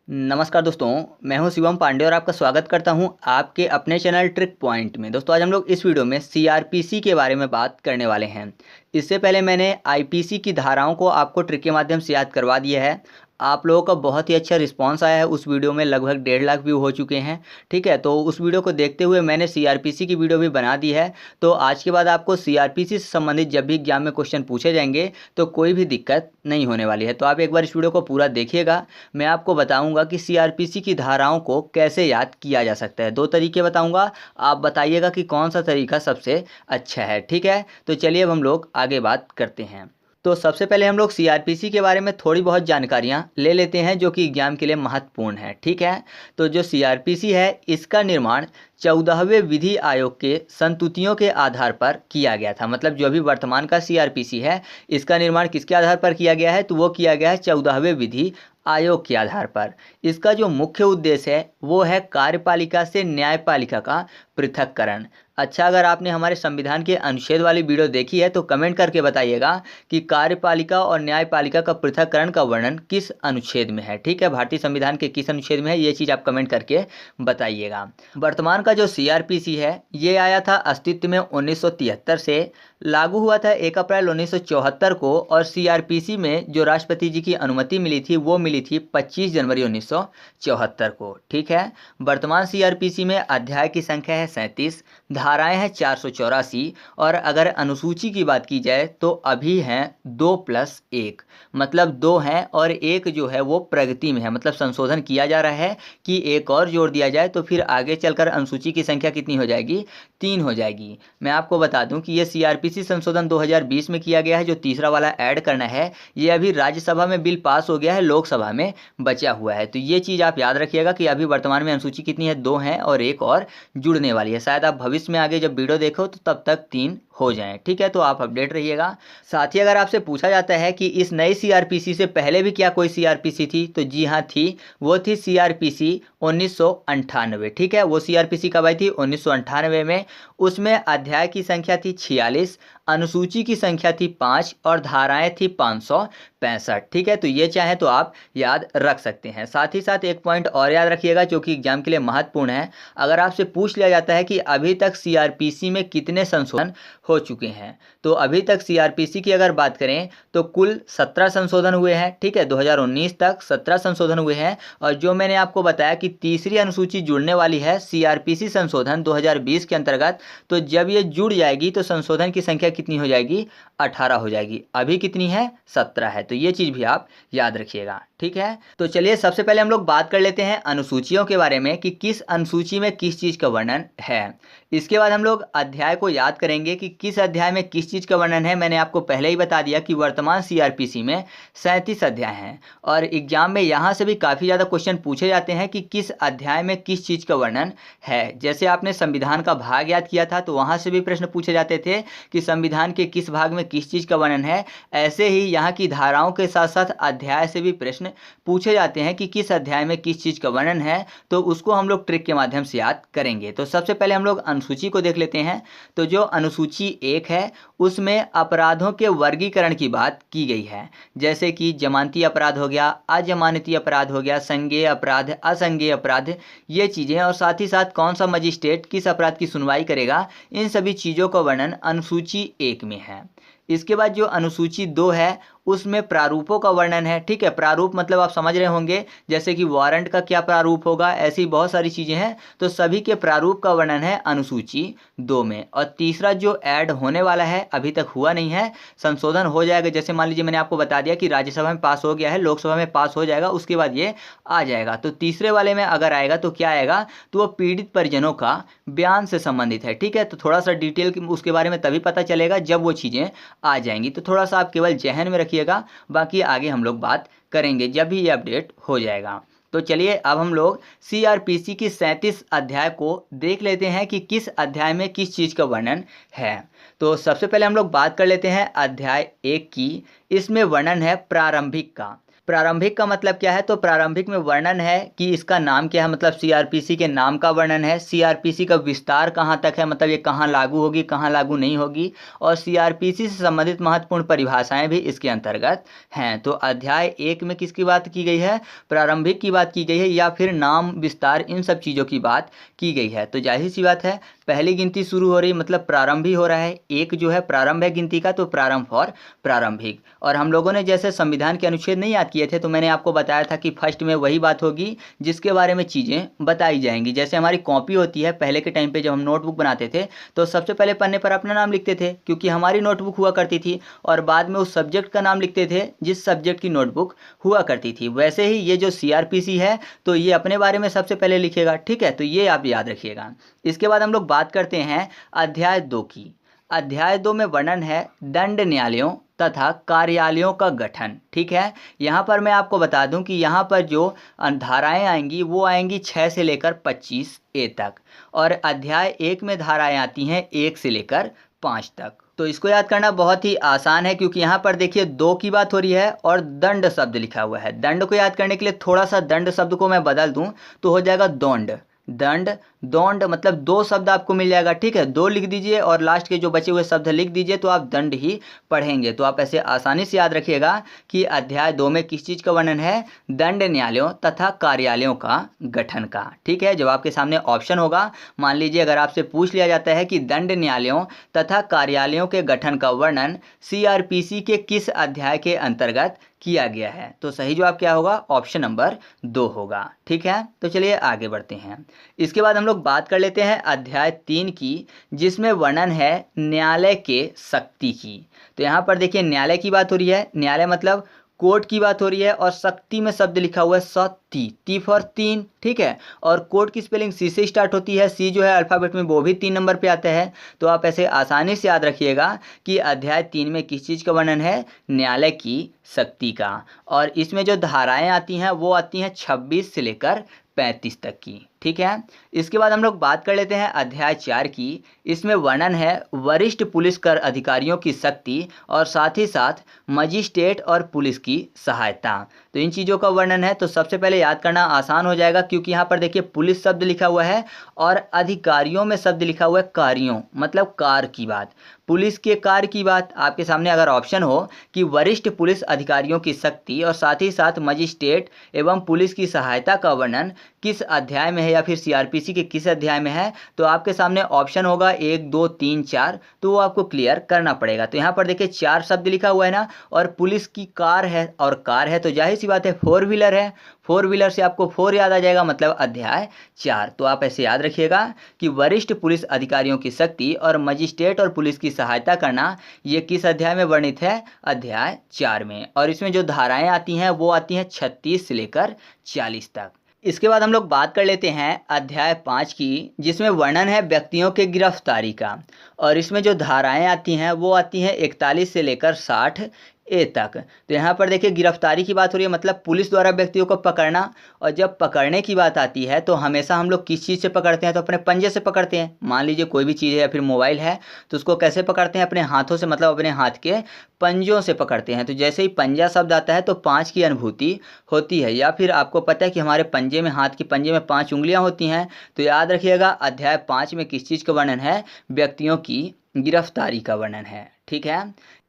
नमस्कार दोस्तों, मैं हूं शिवम पांडे और आपका स्वागत करता हूं आपके अपने चैनल ट्रिक पॉइंट में। दोस्तों, आज हम लोग इस वीडियो में सीआरपीसी के बारे में बात करने वाले हैं। इससे पहले मैंने आईपीसी की धाराओं को आपको ट्रिक के माध्यम से याद करवा दिया है। आप लोगों का बहुत ही अच्छा रिस्पांस आया है। उस वीडियो में लगभग 1.5 लाख व्यू हो चुके हैं। ठीक है, तो उस वीडियो को देखते हुए मैंने सीआरपीसी की वीडियो भी बना दी है। तो आज के बाद आपको सीआरपीसी से संबंधित जब भी एग्जाम में क्वेश्चन पूछे जाएंगे तो कोई भी दिक्कत नहीं होने वाली है। तो आप एक बार इस वीडियो को पूरा देखिएगा। मैं आपको बताऊंगा कि सीआरपीसी की धाराओं को कैसे याद किया जा सकता है। 2 तरीके बताऊंगा, आप बताइएगा कि कौन सा तरीका सबसे अच्छा है। ठीक है, तो चलिए अब हम लोग आगे बात करते हैं। तो सबसे पहले हम लोग सीआरपीसी के बारे में थोड़ी बहुत जानकारियां ले लेते हैं जो कि एग्जाम के लिए महत्वपूर्ण है। ठीक है, तो जो सीआरपीसी है इसका निर्माण 14वें विधि आयोग के संस्तुतियों के आधार पर किया गया था। मतलब जो अभी वर्तमान का सीआरपीसी है इसका निर्माण किसके आधार पर किया गया है, तो वो किया गया है 14वें विधि आयोग के आधार पर। इसका जो मुख्य उद्देश्य है वो है कार्यपालिका से न्यायपालिका का पृथक्करण। अच्छा, अगर आपने हमारे संविधान के अनुच्छेद वाली वीडियो देखी है तो कमेंट करके बताइएगा कि कार्यपालिका और न्यायपालिका का पृथक्करण का वर्णन किस अनुच्छेद में है। ठीक है, भारतीय संविधान के किस अनुच्छेद में है, ये चीज़ आप कमेंट करके बताइएगा। वर्तमान का जो सीआरपीसी है ये आया था अस्तित्व में 1973 से, लागू हुआ था 1 अप्रैल 1974 को, और सीआरपीसी में जो राष्ट्रपति जी की अनुमति मिली थी वो मिली थी 25 जनवरी 1974 को। ठीक है, वर्तमान सीआरपीसी में अध्याय की संख्या है 37, धाराएं हैं 484, और अगर अनुसूची की बात की जाए तो अभी हैं 2+1, मतलब 2 हैं और एक जो है वो प्रगति में है, मतलब संशोधन किया जा रहा है कि एक और जोड़ दिया जाए तो फिर आगे चलकर अनुसूची की संख्या कितनी हो जाएगी, 3 हो जाएगी। मैं आपको बता दूं कि ये सीआरपीसी संशोधन 2020 में किया गया है। जो तीसरा वाला ऐड करना है ये अभी राज्यसभा में बिल पास हो गया है, लोकसभा में बचा हुआ है। तो ये चीज़ आप याद रखिएगा कि अभी वर्तमान में अनुसूची कितनी है, 2 हैं और एक और जुड़ने वाली है। शायद आप भविष्य में आगे जब वीडियो देखो तो तब तक 3 हो जाएं। ठीक है, तो आप अपडेट रहिएगा। साथ ही अगर आपसे पूछा जाता है कि इस नई सीआरपीसी से पहले भी क्या कोई सीआरपीसी थी, तो जी हाँ थी। वो थी सीआरपीसी 1998। ठीक है, वो सीआरपीसी कब आई थी, 1998 में। उसमें अध्याय की संख्या थी 46, अनुसूची की संख्या थी 5 और धाराएं थी 565। ठीक है, तो ये चाहे तो आप याद रख सकते हैं। साथ ही साथ एक पॉइंट और याद रखिएगा जो कि एग्जाम के लिए महत्वपूर्ण है। अगर आपसे पूछ लिया जाता है कि अभी तक सीआरपीसी में कितने संशोधन हो चुके हैं, तो अभी तक सीआरपीसी की अगर बात करें तो कुल 17 संशोधन हुए हैं। ठीक है, 2019 तक 17 संशोधन हुए हैं। और जो मैंने आपको बताया कि तीसरी अनुसूची जुड़ने वाली है सीआरपीसी संशोधन 2020 के अंतर्गत, तो जब ये जुड़ जाएगी तो संशोधन की संख्या कितनी हो जाएगी, 18 हो जाएगी। अभी कितनी है, 17 है। तो ये चीज़ भी आप याद रखिएगा। ठीक है, तो चलिए सबसे पहले हम लोग बात कर लेते हैं अनुसूचियों के बारे में कि किस अनुसूची में किस चीज़ का वर्णन है। इसके बाद हम लोग अध्याय को याद करेंगे कि किस अध्याय में किस चीज़ का वर्णन है। मैंने आपको पहले ही बता दिया कि वर्तमान सीआरपीसी में 37 अध्याय हैं और एग्जाम में यहाँ से भी काफ़ी ज़्यादा क्वेश्चन पूछे जाते हैं कि किस अध्याय में किस चीज़ का वर्णन है। जैसे आपने संविधान का भाग याद किया था तो वहाँ से भी प्रश्न पूछे जाते थे कि संविधान के किस भाग में किस चीज़ का वर्णन है। ऐसे ही यहाँ की धाराओं के साथ साथ अध्याय से भी प्रश्न पूछे जाते हैं कि किस अध्याय में किस चीज़ का वर्णन है, तो उसको हम लोग ट्रिक के माध्यम से याद करेंगे। तो सबसे पहले हम लोग अनुसूची को देख लेते हैं। तो जो अनुसूची 1 है उसमें अपराधों के वर्गीकरण की बात की गई है, जैसे कि जमानती अपराध हो गया, अजमानती अपराध हो गया, संज्ञेय अपराध, असंज्ञेय अपराध, ये चीज़ें, और साथ ही साथ कौन सा मजिस्ट्रेट किस अपराध की सुनवाई करेगा, इन सभी चीज़ों का वर्णन अनुसूची 1 में है। इसके बाद जो अनुसूची 2 है उसमें प्रारूपों का वर्णन है। ठीक है, प्रारूप मतलब आप समझ रहे होंगे, जैसे कि वारंट का क्या प्रारूप होगा, ऐसी बहुत सारी चीज़ें हैं, तो सभी के प्रारूप का वर्णन है अनुसूची 2 में। और तीसरा जो ऐड होने वाला है अभी तक हुआ नहीं है, संशोधन हो जाएगा। जैसे मान लीजिए मैंने आपको बता दिया कि राज्यसभा में पास हो गया है, लोकसभा में पास हो जाएगा, उसके बाद ये आ जाएगा। तो तीसरे वाले में अगर आएगा तो क्या आएगा, तो वो पीड़ित परिजनों का बयान से संबंधित है। ठीक है, तो थोड़ा सा डिटेल उसके बारे में तभी पता चलेगा जब वो चीज़ें आ जाएंगी। तो थोड़ा सा आप केवल जहन में रखिएगा, बाकी आगे हम लोग बात करेंगे जब भी ये अपडेट हो जाएगा। तो चलिए अब हम लोग सीआरपीसी की 37 अध्याय को देख लेते हैं कि किस अध्याय में किस चीज़ का वर्णन है। तो सबसे पहले हम लोग बात कर लेते हैं अध्याय 1 की। इसमें वर्णन है प्रारंभिक का। प्रारंभिक का मतलब क्या है, तो प्रारंभिक में वर्णन है कि इसका नाम क्या है, मतलब सीआरपीसी के नाम का वर्णन है, सीआरपीसी का विस्तार कहाँ तक है, मतलब ये कहाँ लागू होगी कहाँ लागू नहीं होगी, और सीआरपीसी से संबंधित महत्वपूर्ण परिभाषाएं भी इसके अंतर्गत हैं। तो अध्याय 1 में किसकी बात की गई है, प्रारंभिक की बात की गई है, या फिर नाम विस्तार इन सब चीज़ों की बात की गई है। तो जाहिर सी बात है पहली गिनती शुरू हो रही, मतलब प्रारंभ ही हो रहा है, एक जो है प्रारंभ है गिनती का, तो प्रारंभ और प्रारंभिक। और हम लोगों ने जैसे संविधान के अनुच्छेद नहीं याद किए थे, तो मैंने आपको बताया था कि फर्स्ट में वही बात होगी जिसके बारे में चीज़ें बताई जाएंगी। जैसे हमारी कॉपी होती है, पहले के टाइम पे जब हम नोटबुक बनाते थे तो सबसे पहले पन्ने पर अपना नाम लिखते थे, क्योंकि हमारी नोटबुक हुआ करती थी, और बाद में उस सब्जेक्ट का नाम लिखते थे जिस सब्जेक्ट की नोटबुक हुआ करती थी। वैसे ही ये जो सीआरपीसी है तो ये अपने बारे में सबसे पहले लिखेगा, ठीक है, तो ये आप याद रखिएगा। इसके बाद हम लोग बात करते हैं अध्याय 2 की। अध्याय 2 में वर्णन है दंड न्यायालयों तथा कार्यालयों का गठन, ठीक है। यहाँ पर मैं आपको बता दूं कि यहाँ पर जो धाराएं आएंगी वो आएंगी 6 से लेकर 25A तक, और अध्याय 1 में धाराएं आती हैं 1 से लेकर 5 तक। तो इसको याद करना बहुत ही आसान है, क्योंकि यहाँ पर देखिए 2 की बात हो रही है और दंड शब्द लिखा हुआ है। दंड को याद करने के लिए थोड़ा सा दंड शब्द को मैं बदल दूं तो हो जाएगा दौंड, दंड दौंड, मतलब 2 शब्द आपको मिल जाएगा, ठीक है। 2 लिख दीजिए और लास्ट के जो बचे हुए शब्द लिख दीजिए, तो आप दंड ही पढ़ेंगे। तो आप ऐसे आसानी से याद रखिएगा कि अध्याय 2 में किस चीज़ का वर्णन है, दंड न्यायालयों तथा कार्यालयों का गठन का, ठीक है। जब आपके सामने ऑप्शन होगा, मान लीजिए अगर आपसे पूछ लिया जाता है कि दंड न्यायालयों तथा कार्यालयों के गठन का वर्णन सीआरपीसी के किस अध्याय के अंतर्गत किया गया है, तो सही जवाब क्या होगा, ऑप्शन नंबर 2 होगा, ठीक है। तो चलिए आगे बढ़ते हैं। इसके बाद हम लोग बात कर लेते हैं अध्याय 3 की, जिसमें वर्णन है न्यायालय के शक्ति की। तो यहाँ पर देखिए न्यायालय की बात हो रही है, न्यायालय मतलब कोर्ट की बात हो रही है, और शक्ति में शब्द लिखा हुआ है सती, ती फॉर 3, ठीक है। और कोर्ट की स्पेलिंग सी से स्टार्ट होती है, सी जो है अल्फाबेट में वो भी 3 नंबर पे आता है। तो आप ऐसे आसानी से याद रखिएगा कि अध्याय 3 में किस चीज़ का वर्णन है, न्यायालय की शक्ति का। और इसमें जो धाराएं आती हैं वो आती हैं 26 से लेकर 35 तक की, ठीक है। इसके बाद हम लोग बात कर लेते हैं अध्याय 4 की। इसमें वर्णन है वरिष्ठ पुलिस कर अधिकारियों की शक्ति और साथ ही साथ मजिस्ट्रेट और पुलिस की सहायता। तो इन चीज़ों का वर्णन है, तो सबसे पहले याद करना आसान हो जाएगा, क्योंकि यहाँ पर देखिए पुलिस शब्द लिखा हुआ है और अधिकारियों में शब्द लिखा हुआ है कार्यों, मतलब कार की बात, पुलिस के कार्य की बात। आपके सामने अगर ऑप्शन हो कि वरिष्ठ पुलिस अधिकारियों की शक्ति और साथ ही साथ मजिस्ट्रेट एवं पुलिस की सहायता का वर्णन किस अध्याय में है या फिर सीआरपीसी के किस अध्याय में है, तो आपके सामने ऑप्शन होगा 1 2 3 4, तो वो आपको क्लियर करना पड़ेगा। तो यहाँ पर देखिए 4 शब्द लिखा हुआ है ना, और पुलिस की कार है, और कार है तो जाहिर सी बात है 4 व्हीलर है, 4 व्हीलर से आपको 4 याद आ जाएगा, मतलब अध्याय 4। तो आप ऐसे याद रखिएगा कि वरिष्ठ पुलिस अधिकारियों की शक्ति और मजिस्ट्रेट और पुलिस की सहायता करना ये किस अध्याय में वर्णित है, अध्याय 4 में। और इसमें जो धाराएं आती हैं वो आती हैं 36 से लेकर 40 तक। इसके बाद हम लोग बात कर लेते हैं अध्याय 5 की, जिसमें वर्णन है व्यक्तियों के गिरफ्तारी का। और इसमें जो धाराएं आती हैं वो आती हैं 41 से लेकर 60A तक। तो यहाँ पर देखिए गिरफ्तारी की बात हो रही है, मतलब पुलिस द्वारा व्यक्तियों को पकड़ना। और जब पकड़ने की बात आती है तो हमेशा हम लोग किस चीज़ से पकड़ते हैं, तो अपने पंजे से पकड़ते हैं। मान लीजिए कोई भी चीज़ है या फिर मोबाइल है, तो उसको कैसे पकड़ते हैं, अपने हाथों से, मतलब अपने हाथ के पंजों से पकड़ते हैं। तो जैसे ही पंजा शब्द आता है तो 5 की अनुभूति होती है, या फिर आपको पता है कि हमारे पंजे में, हाथ के पंजे में 5 उंगलियां होती हैं। तो याद रखिएगा अध्याय 5 में किस चीज़ का वर्णन है, व्यक्तियों की गिरफ्तारी का वर्णन है, ठीक है।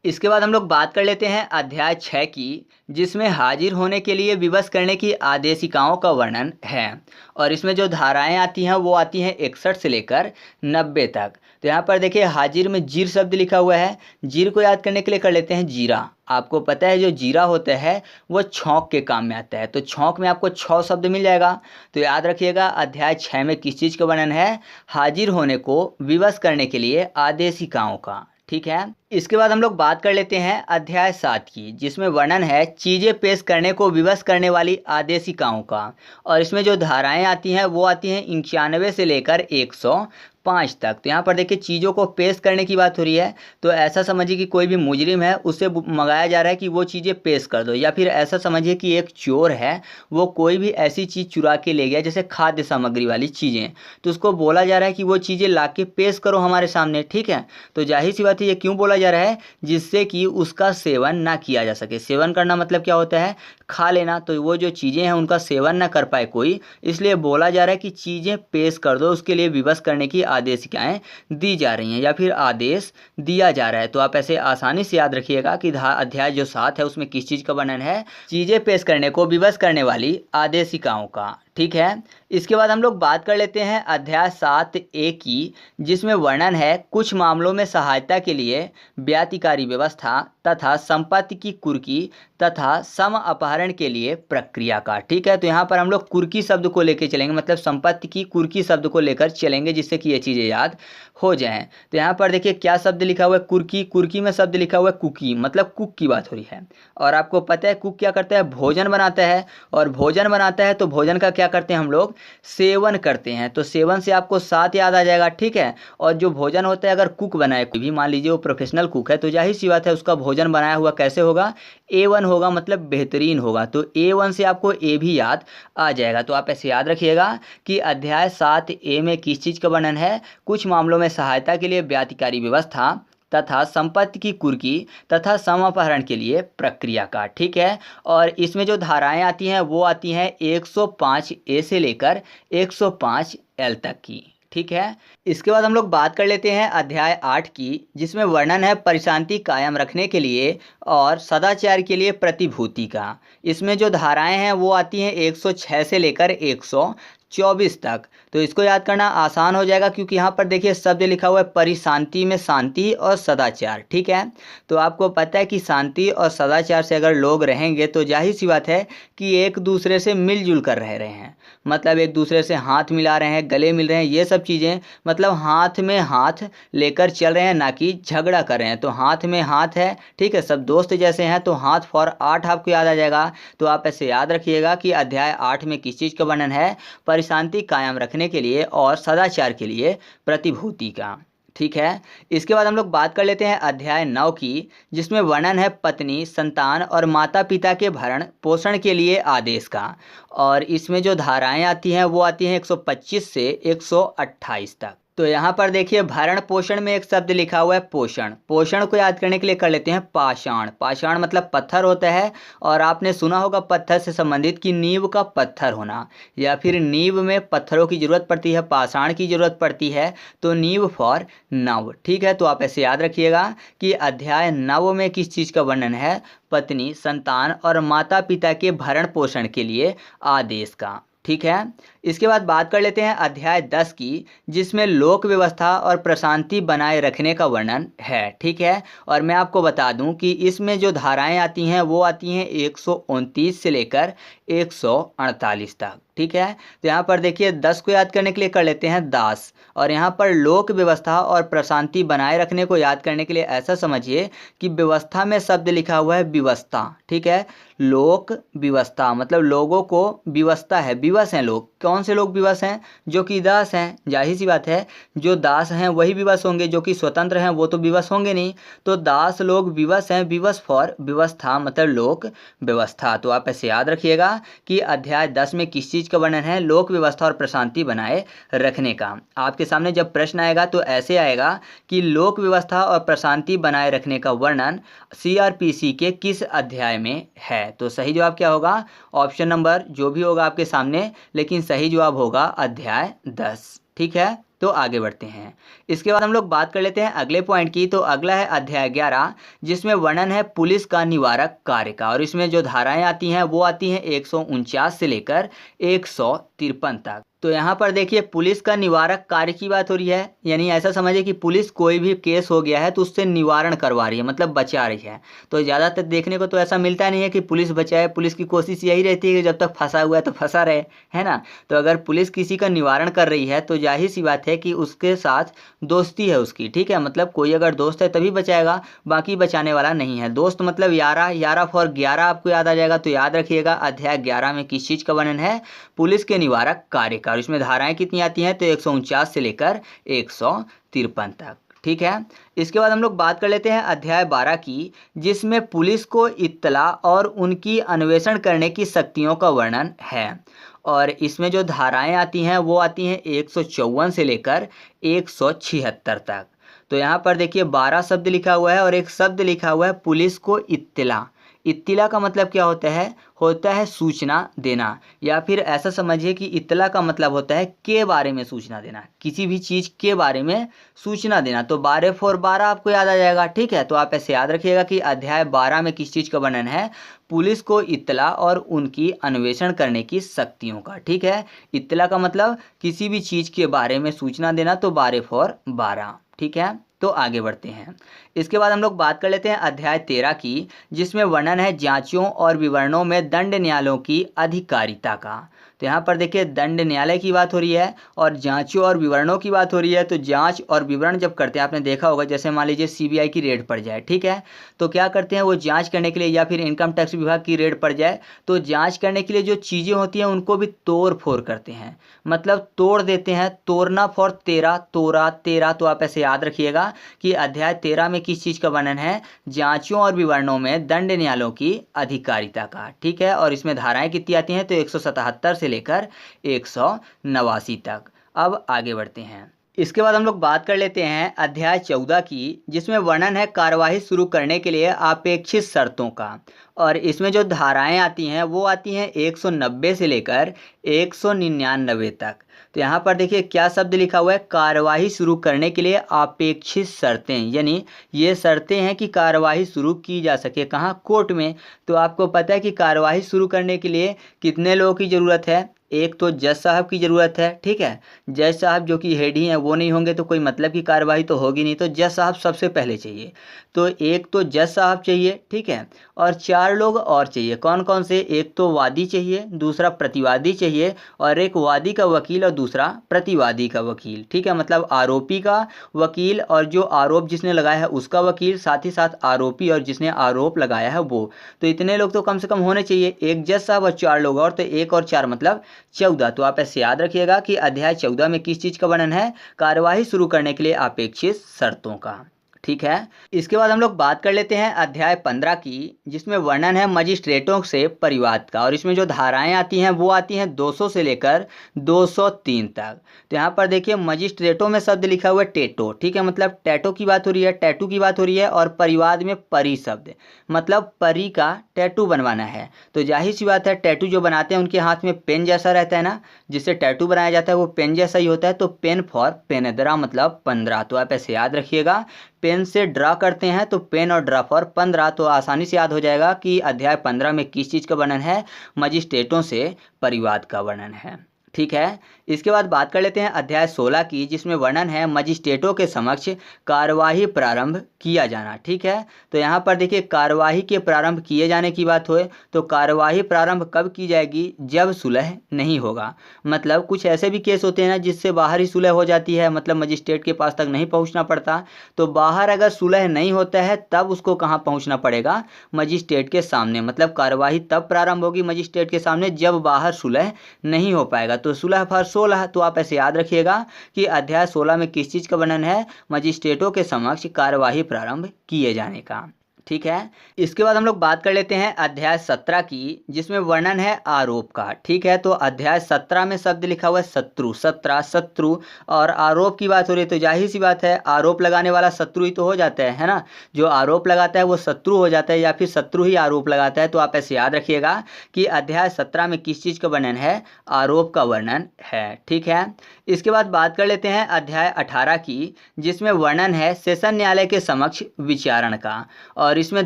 इसके बाद हम लोग बात कर लेते हैं अध्याय 6 की, जिसमें हाजिर होने के लिए विवश करने की आदेशिकाओं का वर्णन है। और इसमें जो धाराएं आती हैं वो आती हैं 61 से लेकर 90 तक। तो यहाँ पर देखिए हाजिर में जीर शब्द लिखा हुआ है, जीर को याद करने के लिए कर लेते हैं जीरा। आपको पता है जो जीरा होता है वो छौंक के काम में आता है, तो छौंक में आपको 6 शब्द मिल जाएगा। तो याद रखिएगा अध्याय 6 में किस चीज़ का वर्णन है, हाजिर होने को विवश करने के लिए आदेशिकाओं का, ठीक है। इसके बाद हम लोग बात कर लेते हैं अध्याय 7 की, जिसमें वर्णन है चीज़ें पेश करने को विवश करने वाली आदेशिकाओं का। और इसमें जो धाराएं आती हैं वो आती हैं 91 से लेकर 105 तक। तो यहाँ पर देखिए चीज़ों को पेश करने की बात हो रही है, तो ऐसा समझिए कि कोई भी मुजरिम है, उससे मंगाया जा रहा है कि वो चीज़ें पेश कर दो। या फिर ऐसा समझिए कि एक चोर है, वो कोई भी ऐसी चीज़ चुरा के ले गया, जैसे खाद्य सामग्री वाली चीज़ें, तो उसको बोला जा रहा है कि वो चीज़ें ला के पेश करो हमारे सामने, ठीक है। तो जाहिर सी बात है ये क्यों बोला जा रहा है, जिससे कि उसका सेवन ना किया जा सके। सेवन करना मतलब क्या होता है, खा लेना, तो वो जो चीज़ें हैं उनका सेवन ना कर पाए कोई, इसलिए बोला जा रहा है कि चीज़ें पेश कर दो, उसके लिए विवश करने की आदेशिकाएं दी जा रही हैं या फिर आदेश दिया जा रहा है। तो आप ऐसे आसानी से याद रखिएगा कि अध्याय जो 7 है उसमें किस चीज़ का वर्णन है, चीज़ें पेश करने को विवश करने वाली आदेशिकाओं का। ठीक है, इसके बाद हम लोग बात कर लेते हैं अध्याय 7A की, जिसमें वर्णन है कुछ मामलों में सहायता के लिए व्यातिकारी व्यवस्था तथा संपत्ति की कुर्की तथा सम अपहरण के लिए प्रक्रिया का। ठीक है, तो यहाँ पर हम लोग कुर्की शब्द को लेकर चलेंगे, मतलब संपत्ति की कुर्की शब्द को लेकर चलेंगे, जिससे कि ये चीज़ें याद हो जाएं। तो यहाँ पर देखिए क्या शब्द लिखा हुआ है, कुर्की। कुर्की में शब्द लिखा हुआ है कुकी, मतलब कुक की बात हो रही है। और आपको पता है कुक क्या करता है, भोजन बनाता है, और भोजन बनाता है तो भोजन का क्या करते हैं हम लोग, सेवन करते हैं। तो सेवन से आपको 7 याद आ जाएगा। ठीक है, और जो भोजन होता है अगर कुक बनाए कोई भी, मान लीजिए वो प्रोफेशनल कुक है, तो जाहिर सी बात है उसका भोजन बनाया हुआ कैसे होगा, A1 होगा, मतलब बेहतरीन होगा। तो A1 से आपको ए भी याद आ जाएगा। तो आप ऐसे याद रखिएगा कि अध्याय 7A में किस चीज़ का वर्णन है, कुछ मामलों में सहायता के लिए व्यातिकारी व्यवस्था तथा संपत्ति की कुर्की तथा समापहरण के लिए प्रक्रिया का। ठीक है, और इसमें जो धाराएं आती हैं वो आती हैं 105A से लेकर 105L तक की। ठीक है, इसके बाद हम लोग बात कर लेते हैं अध्याय 8 की, जिसमें वर्णन है परिशांति कायम रखने के लिए और सदाचार के लिए प्रतिभूति का। इसमें जो धाराएं हैं वो आती हैं 106 से लेकर 124 तक। तो इसको याद करना आसान हो जाएगा, क्योंकि यहाँ पर देखिए शब्द लिखा हुआ है परिशांति में शांति और सदाचार। ठीक है, तो आपको पता है कि शांति और सदाचार से अगर लोग रहेंगे तो जाहिर सी बात है कि एक दूसरे से मिलजुल कर रह रहे हैं, मतलब एक दूसरे से हाथ मिला रहे हैं, गले मिल रहे हैं, ये सब चीज़ें, मतलब हाथ में हाथ लेकर चल रहे हैं, ना कि झगड़ा कर रहे हैं। तो हाथ में हाथ है, ठीक है, सब दोस्त जैसे हैं। तो हाथ फॉर 8 आपको याद आ जाएगा। तो आप ऐसे याद रखिएगा कि अध्याय 8 में किस चीज़ का वर्णन है, शांति कायम रखने के लिए और सदाचार के लिए प्रतिभूति का। ठीक है, इसके बाद हम लोग बात कर लेते हैं अध्याय 9 की, जिसमें वर्णन है पत्नी, संतान और माता पिता के भरण पोषण के लिए आदेश का। और इसमें जो धाराएं आती हैं वो आती हैं 125 से 128 तक। तो यहाँ पर देखिए भरण पोषण में एक शब्द लिखा हुआ है पोषण। पोषण को याद करने के लिए कर लेते हैं पाषाण। पाषाण मतलब पत्थर होता है, और आपने सुना होगा पत्थर से संबंधित कि नींव का पत्थर होना, या फिर नींव में पत्थरों की जरूरत पड़ती है, पाषाण की जरूरत पड़ती है, तो नींव फॉर नव। ठीक है, तो आप ऐसे याद रखिएगा कि अध्याय 9 में किस चीज़ का वर्णन है, पत्नी, संतान और माता पिता के भरण पोषण के लिए आदेश का। ठीक है, इसके बाद बात कर लेते हैं अध्याय 10 की, जिसमें लोक व्यवस्था और प्रशांति बनाए रखने का वर्णन है। ठीक है, और मैं आपको बता दूं कि इसमें जो धाराएं आती हैं वो आती हैं 129 से लेकर 148 तक। ठीक है, तो यहाँ पर देखिए 10 को याद करने के लिए कर लेते हैं दास, और यहाँ पर लोक व्यवस्था और प्रशांति बनाए रखने को याद करने के लिए ऐसा समझिए कि व्यवस्था में शब्द लिखा हुआ है व्यवस्था। ठीक है, लोक व्यवस्था मतलब लोगों को व्यवस्था है, विवश हैं लोग। कौन से लोग विवश हैं, जो कि दास हैं। जाहिर सी बात है जो दास हैं वही विवश होंगे, जो कि स्वतंत्र हैं वो तो विवश होंगे नहीं। तो दास लोग विवश हैं, विवश फॉर व्यवस्था मतलब लोक व्यवस्था। तो आप ऐसे याद रखिएगा कि अध्याय 10 में किस चीज़ का वर्णन है, लोक व्यवस्था और प्रशांति बनाए रखने का। आपके सामने जब प्रश्न आएगा तो ऐसे आएगा कि लोक व्यवस्था और प्रशांति बनाए रखने का वर्णन CRPC के किस अध्याय में है। तो सही जवाब क्या होगा, ऑप्शन नंबर जो भी होगा आपके सामने, लेकिन सही जवाब होगा अध्याय 10। ठीक है, तो आगे बढ़ते हैं। इसके बाद हम लोग बात कर लेते हैं अगले पॉइंट की। तो अगला है अध्याय 11, जिसमें वर्णन है पुलिस का निवारक कार्य का। और इसमें जो धाराएं आती हैं वो आती हैं 149 से लेकर 153 तक। तो यहाँ पर देखिए पुलिस का निवारक कार्य की बात हो रही है, यानी ऐसा समझिए कि पुलिस कोई भी केस हो गया है तो उससे निवारण करवा रही है, मतलब बचा रही है। तो ज़्यादातर देखने को तो ऐसा मिलता नहीं है कि पुलिस बचाए, पुलिस की कोशिश यही रहती है कि जब तक फंसा हुआ है तो फंसा रहे, है ना। तो अगर पुलिस किसी का निवारण कर रही है तो जाहिर सी बात है कि उसके साथ दोस्ती है उसकी। ठीक है, मतलब कोई अगर दोस्त है तभी बचाएगा, बाकी बचाने वाला नहीं है। दोस्त मतलब 11, 11 फॉर 11 आपको याद आ जाएगा। तो याद रखिएगा अध्याय 11 में किस चीज़ का वर्णन है, पुलिस के निवारक कार्य का। और इसमें धाराएं कितनी आती हैं, तो 149 से लेकर 153 तक। ठीक है, इसके बाद हम लोग बात कर लेते हैं अध्याय 12 की, जिसमें पुलिस को इत्तला और उनकी अन्वेषण करने की शक्तियों का वर्णन है। और इसमें जो धाराएं आती हैं वो आती हैं 154 से लेकर 176 तक। तो यहाँ पर देखिए 12 शब्द लिखा हुआ है और एक शब्द लिखा हुआ है पुलिस को इत्तला। इत्तिला का मतलब क्या होता है सूचना देना, या फिर ऐसा समझिए कि इत्तला का मतलब होता है के बारे में सूचना देना, किसी भी चीज़ के बारे में सूचना देना। तो 12 फॉर 12 आपको याद आ जाएगा। ठीक है, तो आप ऐसे याद रखिएगा कि अध्याय 12 में किस चीज़ का वर्णन है, पुलिस को इत्तला और उनकी अन्वेषण करने की शक्तियों का। ठीक है, इत्तला का मतलब किसी भी चीज़ के बारे में सूचना देना, तो 12 फॉर 12। ठीक है, तो आगे बढ़ते हैं। इसके बाद हम लोग बात कर लेते हैं अध्याय 13 की, जिसमें वर्णन है जांचों और विवरणों में दंड न्यायालयों की अधिकारिता का। तो यहाँ पर देखिए दंड न्यायालय की बात हो रही है और जांचों और विवरणों की बात हो रही है। तो जांच और विवरण जब करते हैं, आपने देखा होगा, जैसे मान लीजिए सीबीआई की रेड पड़ जाए, ठीक है, तो क्या करते हैं वो जांच करने के लिए, या फिर इनकम टैक्स विभाग की रेड पड़ जाए, तो जांच करने के लिए जो चीज़ें होती हैं उनको भी तोड़ फोड़ करते हैं, मतलब तोड़ देते हैं। तोड़ना फॉर 13, तोड़ा 13। तो आप ऐसे याद रखिएगा कि अध्याय 13 में किस चीज़ का वर्णन है, जांचों और विवरणों में दंड न्यायालयों की अधिकारिता का। ठीक है, और इसमें धाराएं कितनी आती हैं, तो 177 से लेकर 189 तक। अब आगे बढ़ते हैं। इसके बाद हम लोग बात कर लेते हैं अध्याय 14 की, जिसमें वर्णन है कार्यवाही शुरू करने के लिए अपेक्षित शर्तों का। और इसमें जो धाराएं आती हैं वो आती हैं 190 से लेकर 199 तक। तो यहाँ पर देखिए क्या शब्द लिखा हुआ है, कार्यवाही शुरू करने के लिए अपेक्षित शर्तें, यानी ये शर्तें हैं कि कार्यवाही शुरू की जा सके, कहाँ, कोर्ट में। तो आपको पता है कि कार्यवाही शुरू करने के लिए कितने लोगों की ज़रूरत है, एक तो जज साहब की ज़रूरत है। ठीक है, जज साहब जो कि हेड ही हैं, वो नहीं होंगे तो कोई मतलब की कार्यवाही तो होगी नहीं, तो जज साहब सबसे पहले चाहिए। तो एक तो जज साहब चाहिए, ठीक है, और 4 लोग और चाहिए। कौन कौन से, एक तो वादी चाहिए, दूसरा प्रतिवादी चाहिए, और एक वादी का वकील और दूसरा प्रतिवादी का वकील। ठीक है, मतलब आरोपी का वकील और जो आरोप जिसने लगाया है उसका वकील, साथ ही साथ आरोपी और जिसने आरोप लगाया है वो। तो इतने लोग तो कम से कम होने चाहिए, एक जज साहब और 4 लोग और, तो 1 और 4 मतलब 14। तो आप ऐसे याद रखिएगा कि अध्याय 14 में किस चीज़ का वर्णन है, कार्यवाही शुरू करने के लिए अपेक्षित शर्तों का। ठीक है, इसके बाद हम लोग बात कर लेते हैं अध्याय 15 की, जिसमें वर्णन है मजिस्ट्रेटों से परिवाद का। और इसमें जो धाराएं आती हैं वो आती हैं 200 से लेकर 203 तक। तो यहाँ पर देखिए मजिस्ट्रेटों में शब्द लिखा हुआ है टेटो। ठीक है, मतलब टैटो की बात हो रही है, टैटू की बात हो रही है, और परिवाद में परी शब्द, मतलब परी का टैटू बनवाना है। तो जाहिर सी बात है, टैटू जो बनाते हैं उनके हाथ में पेन जैसा रहता है ना, जिससे टैटू बनाया जाता है वो पेन जैसा ही होता है। तो पेन फॉर पेनेद्रा मतलब 15। तो आप ऐसे याद रखिएगा, पेन से ड्रा करते हैं तो पेन और ड्रा फॉर 15। तो आसानी से याद हो जाएगा कि अध्याय 15 में किस चीज़ का वर्णन है, मजिस्ट्रेटों से परिवाद का वर्णन है। ठीक है, इसके बाद बात कर लेते हैं अध्याय 16 की, जिसमें वर्णन है मजिस्ट्रेटों के समक्ष कार्यवाही प्रारंभ किया जाना। ठीक है, तो यहाँ पर देखिए कार्यवाही के प्रारंभ किए जाने की बात हो, तो कार्यवाही प्रारंभ कब की जाएगी, जब सुलह नहीं होगा। मतलब कुछ ऐसे भी केस होते हैं ना जिससे बाहर ही सुलह हो जाती है, मतलब मजिस्ट्रेट के पास तक नहीं पहुँचना पड़ता। तो बाहर अगर सुलह नहीं होता है तब उसको कहाँ पहुँचना पड़ेगा, मजिस्ट्रेट के सामने। मतलब कार्यवाही तब प्रारंभ होगी मजिस्ट्रेट के सामने जब बाहर सुलह नहीं हो पाएगा। तो सुलह फॉर 16। तो आप ऐसे याद रखिएगा कि अध्याय 16 में किस चीज़ का वर्णन है, मजिस्ट्रेटों के समक्ष कार्यवाही प्रारंभ किए जाने का। ठीक है, इसके बाद हम लोग बात कर लेते हैं अध्याय 17 की, जिसमें वर्णन है आरोप का। ठीक है, तो अध्याय 17 में शब्द लिखा हुआ है शत्रु, 17 शत्रु, और आरोप की बात हो रही है। तो जाहिर सी बात है, आरोप लगाने वाला शत्रु ही तो हो जाता है ना, जो आरोप लगाता है वो शत्रु हो जाता है, या फिर शत्रु ही आरोप लगाता है। तो आप ऐसे याद रखिएगा कि अध्याय 17 में किस चीज़ का वर्णन है, आरोप का वर्णन है। ठीक है, इसके बाद बात कर लेते हैं अध्याय 18 की, जिसमें वर्णन है सेशन न्यायालय के समक्ष विचारण का। और इसमें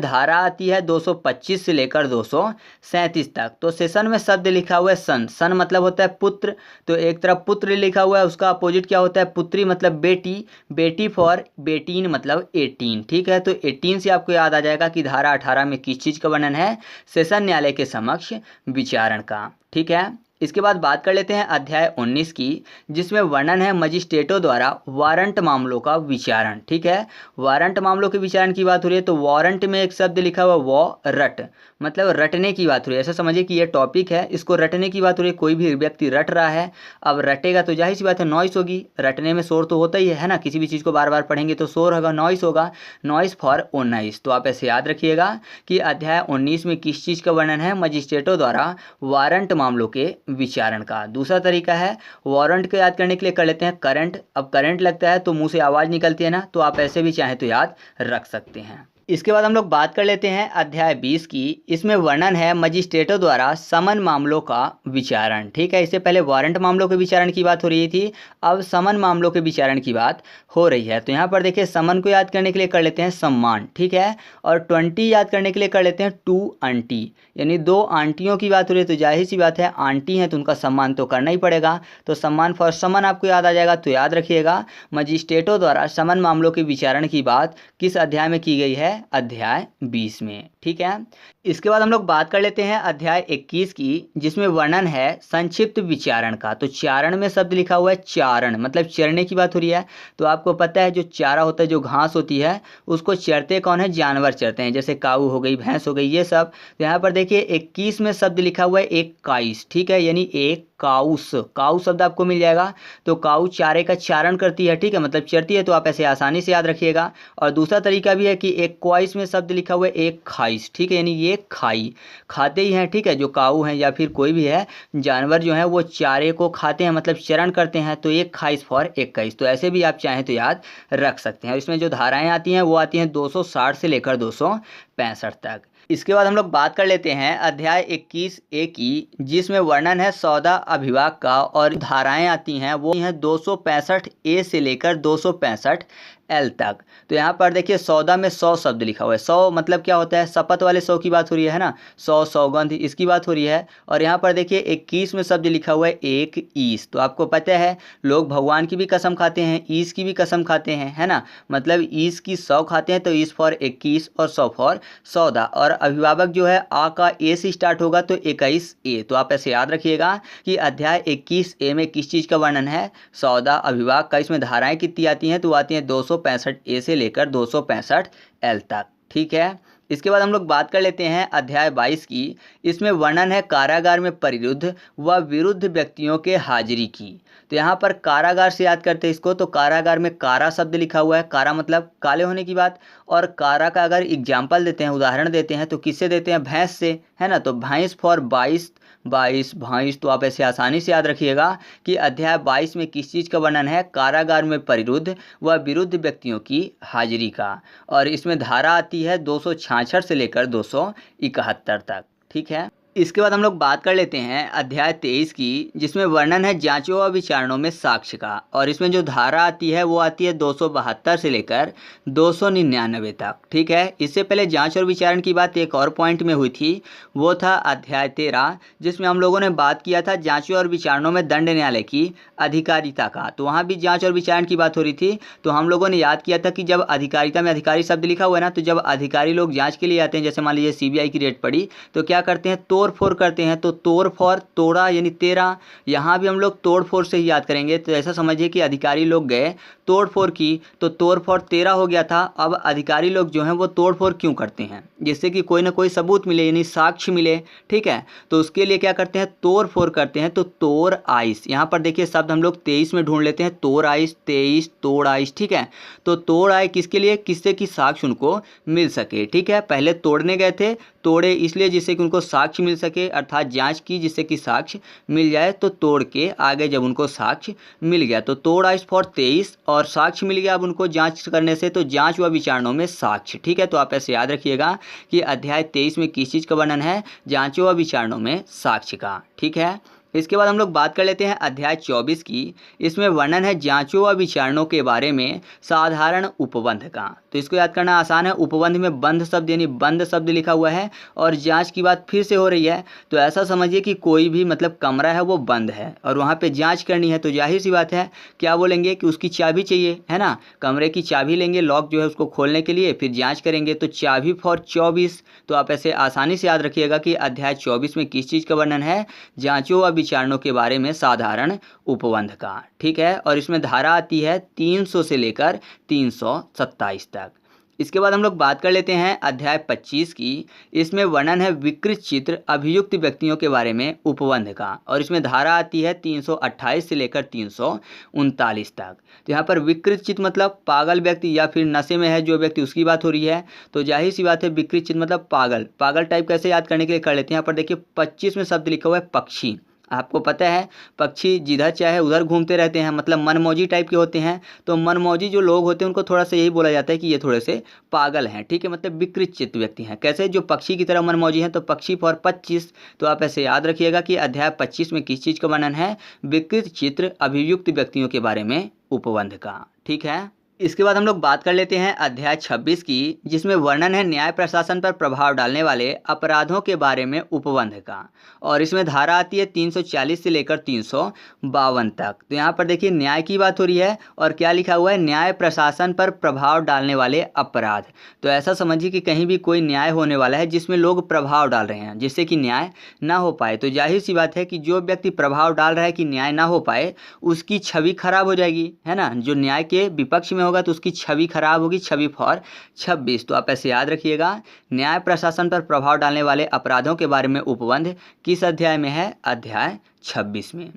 धारा आती है 225 से लेकर 237 तक। तो सेशन में शब्द लिखा हुआ है सन, सन मतलब होता है पुत्र। तो एक तरफ पुत्र लिखा हुआ है, उसका अपोजिट क्या होता है, पुत्री मतलब बेटी, बेटी फॉर बेटीन मतलब 18। ठीक है, तो 18 से आपको याद आ जाएगा कि धारा 18 में किस चीज़ का वर्णन है, सेशन न्यायालय के समक्ष विचारण का। ठीक है, इसके बाद बात कर लेते हैं अध्याय 19 की, जिसमें वर्णन है मजिस्ट्रेटों द्वारा वारंट मामलों का विचारण। ठीक है, वारंट मामलों के विचारण की बात हो रही है। तो वारंट में एक शब्द लिखा हुआ वारंट, मतलब रटने की बात हो रही है। ऐसा समझिए कि ये टॉपिक है, इसको रटने की बात हो रही है, कोई भी व्यक्ति रट रहा है। अब रटेगा तो जाहिर सी बात है नॉइस होगी, रटने में शोर तो होता ही है ना, किसी भी चीज़ को बार बार पढ़ेंगे तो शोर होगा, नॉइस होगा, नॉइस फॉर 19। तो आप ऐसे याद रखिएगा कि अध्याय 19 में किस चीज़ का वर्णन है, मजिस्ट्रेटों द्वारा वारंट मामलों के विचारण का। दूसरा तरीका है वारंट को याद करने के लिए कर लेते हैं करंट। अब करंट लगता है तो मुंह से आवाज़ निकलती है ना, तो आप ऐसे भी चाहें तो याद रख सकते हैं। इसके बाद हम लोग बात कर लेते हैं अध्याय 20 की। इसमें वर्णन है मजिस्ट्रेटों द्वारा समन मामलों का विचारण। ठीक है, इससे पहले वारंट मामलों के विचारण की बात हो रही थी, अब समन मामलों के विचारण की बात हो रही है। तो यहाँ पर देखिए समन को याद करने के लिए कर लेते हैं सम्मान, ठीक है, और 20 याद करने के लिए कर लेते हैं टू आंटी, यानी 2 आंटियों की बात हो रही है। तो जाहिर सी बात है आंटी हैं तो उनका सम्मान तो करना ही पड़ेगा। तो सम्मान फॉर समन आपको याद आ जाएगा, तो याद रखिएगा मजिस्ट्रेटों द्वारा समन मामलों के विचारण की बात किस अध्याय में की गई है, अध्याय 20 में। ठीक है, इसके बाद हम लोग बात कर लेते हैं अध्याय 21 की, जिसमें वर्णन है संक्षिप्त विचारण का। तो चारण में शब्द लिखा हुआ है चारण, मतलब चरने की बात हो रही है। तो आपको पता है जो चारा होता है, जो घास होती है, उसको चरते कौन है, जानवर चरते हैं, जैसे काऊ हो गई, भैंस हो गई, ये सब। तो यहाँ पर देखिए 21 में शब्द लिखा हुआ है एक काइस, ठीक है, यानी एक काउस, काउ शब्द आपको मिल जाएगा। तो काऊ चारे का चारण करती है, ठीक है, मतलब चरती है। तो आप ऐसे आसानी से याद रखिएगा। और दूसरा तरीका भी है कि एक क्वाइस में शब्द लिखा हुआ है एक खाइस, ठीक है, यानी ये खाई, खाते ही हैं, ठीक है, जो काऊ हैं या फिर कोई भी है जानवर जो है वो चारे को खाते हैं, मतलब चरण करते हैं। तो एक खाइस फॉर 21। तो ऐसे भी आप चाहें तो याद रख सकते हैं। और इसमें जो धाराएं आती हैं वो आती हैं 260 से लेकर 265 तक। इसके बाद हम लोग बात कर लेते हैं अध्याय 21 ए की, जिसमें वर्णन है सौदा अभिभाग का, और धाराएं आती हैं वो हैं 265 ए से लेकर 265 एल तक। तो यहाँ पर देखिए सौदा में 100 शब्द लिखा हुआ है। 100 मतलब क्या होता है, शपथ वाले 100 की बात हो रही है ना, 100 सौगंध इसकी बात हो रही है। और यहाँ पर देखिए 21 में शब्द लिखा हुआ है एक ईस। तो आपको पता है लोग भगवान की भी कसम खाते हैं, ईस की भी कसम खाते हैं, है ना, मतलब ईस की 100 खाते हैं। तो ईस फॉर 21 और 100 फॉर सौदा। और अभिभावक जो है आ का ए से स्टार्ट होगा, तो 21 ए। तो आप ऐसे याद रखिएगा कि अध्याय 21 ए में किस चीज़ का वर्णन है, सौदा अभिभाग का। इसमें धाराएं कितनी आती हैं, तो आती हैं 265 ए से लेकर 265 एल तक। ठीक है, इसके बाद हम लोग बात कर लेते हैं अध्याय 22 की। इसमें वर्णन है कारागार में परिरुद्ध व विरुद्ध व्यक्तियों के हाजिरी की। तो यहाँ पर कारागार से याद करते हैं इसको। तो कारागार में कारा शब्द लिखा हुआ है, कारा मतलब काले होने की बात। और कारा का अगर एग्जाम्पल देते हैं, उदाहरण देते हैं, तो किससे देते हैं, भैंस से, है ना। तो भैंस फॉर 22 भैंस। तो आप ऐसे आसानी से याद रखिएगा कि अध्याय 22 में किस चीज़ का वर्णन है, कारागार में परिरुद्ध व विरुद्ध व्यक्तियों की हाजिरी का। और इसमें धारा आती है 266 से लेकर 271 तक। ठीक है, इसके बाद हम लोग बात कर लेते हैं अध्याय 23 की, जिसमें वर्णन है जांचों व विचारणों में साक्ष्य का। और इसमें जो धारा आती है वो आती है 272 से लेकर 299 तक। ठीक है, इससे पहले जांच और विचारण की बात एक और पॉइंट में हुई थी, वो था अध्याय 13, जिसमें हम लोगों ने बात किया था जांचों और विचारणों में दंड न्यायालय की अधिकारिता का। तो वहाँ भी जाँच और विचारण की बात हो रही थी। तो हम लोगों ने याद किया था कि जब अधिकारिता में अधिकारी शब्द लिखा हुआ है ना, तो जब अधिकारी लोग जाँच के लिए आते हैं, जैसे मान लीजिए CBI की रेड पड़ी, तो क्या करते हैं, तोड़ फोड़ करते हैं। तो तोड़ फॉर तोड़ा यानी 13, यहाँ भी हम लोग तोड़ फोड़ से ही याद करेंगे। तो ऐसा समझिए कि अधिकारी लोग गए तोड़ फोड़ की, तो तोड़ फोड़ 13 हो गया था। अब अधिकारी लोग जो हैं वो तोड़ फोड़ क्यों करते हैं, जिससे कि कोई ना कोई सबूत मिले, यानी साक्ष्य मिले। ठीक है, तो उसके लिए क्या करते हैं, तोड़ फोड़ करते हैं। तो तोड़ आइस, यहाँ पर देखिए शब्द हम लोग 23 में ढूंढ लेते हैं, तोड़ आइस 23, तोड़ आइस। ठीक है, तो तोड़ आए किसके लिए, किससे कि साक्ष्य उनको मिल सके। ठीक है, पहले तोड़ने गए थे, तोड़े इसलिए जिससे कि उनको साक्ष्य मिल सके, अर्थात जांच की जिससे कि साक्ष्य मिल जाए। तो तोड़ के आगे जब उनको साक्ष्य मिल गया, तो तोड़ आइस फॉर 23 और साक्ष्य मिल गया अब उनको जांच करने से, तो जांच व विचारणों में साक्ष्य। ठीक है, तो आप ऐसे याद रखिएगा कि अध्याय 23 में किस चीज़ का वर्णन है, जांचों व विचारणों में साक्ष्य का। ठीक है, इसके बाद हम लोग बात कर लेते हैं अध्याय 24 की। इसमें वर्णन है जांचों व विचारणों के बारे में साधारण उपबंध का। तो इसको याद करना आसान है। उपबंध में बंध शब्द यानी बंद शब्द लिखा हुआ है, और जांच की बात फिर से हो रही है। तो ऐसा समझिए कि कोई भी मतलब कमरा है वो बंद है और वहाँ पे जांच करनी है, तो जाहिर सी बात है क्या बोलेंगे कि उसकी चाबी चाहिए, है ना। कमरे की चाबी लेंगे, लॉक जो है उसको खोलने के लिए, फिर जाँच करेंगे। तो चाबी फॉर 24। तो आप ऐसे आसानी से याद रखिएगा कि अध्याय 24 में किस चीज़ का वर्णन है, जांचों व विचारणों के बारे में साधारण उपबंध का। ठीक है, और इसमें धारा आती है 300 से लेकर 327 तक। इसके बाद हम लोग बात कर लेते हैं अध्याय 25 की। इसमें वर्णन है विकृत चित्र अभियुक्त व्यक्तियों के बारे में उपबंध का। और इसमें धारा आती है 328 से लेकर 339 तक। तो यहाँ पर विकृत चित्त मतलब पागल व्यक्ति या फिर नशे में है जो व्यक्ति, उसकी बात हो रही है। तो जाहिर सी बात है विकृत चित्त मतलब पागल। पागल टाइप कैसे याद करने के लिए कर लेते हैं। यहाँ पर देखिए 25 में शब्द लिखा हुआ है पक्षी। आपको पता है पक्षी जिधर चाहे उधर घूमते रहते हैं, मतलब मनमौजी टाइप के होते हैं। तो मनमौजी जो लोग होते हैं उनको थोड़ा सा यही बोला जाता है कि ये थोड़े से पागल हैं, ठीक है, मतलब विकृत चित्त व्यक्ति हैं। कैसे? जो पक्षी की तरह मनमौजी हैं। तो पक्षी फॉर 25। तो आप ऐसे याद रखिएगा कि अध्याय 25 में किस चीज़ का वर्णन है? विकृत चित्र अभियुक्त व्यक्तियों के बारे में उपबंध का, ठीक है। इसके बाद हम लोग बात कर लेते हैं अध्याय 26 की, जिसमें वर्णन है न्याय प्रशासन पर प्रभाव डालने वाले अपराधों के बारे में उपबंध का। और इसमें धारा आती है 340 से लेकर 352 तक। तो यहाँ पर देखिए न्याय की बात हो रही है और क्या लिखा हुआ है? न्याय प्रशासन पर प्रभाव डालने वाले अपराध। तो ऐसा समझिए कि कहीं भी कोई न्याय होने वाला है जिसमें लोग प्रभाव डाल रहे हैं जिससे कि न्याय ना हो पाए। तो जाहिर सी बात है कि जो व्यक्ति प्रभाव डाल रहा है कि न्याय ना हो पाए, उसकी छवि खराब हो जाएगी, है ना। जो न्याय के विपक्ष में होगा तो उसकी छवि खराब होगी, छवि फॉर 26। तो आप ऐसे याद रखिएगा, न्याय प्रशासन पर प्रभाव डालने वाले अपराधों के बारे में उपबंध किस अध्याय में है? अध्याय 26 में।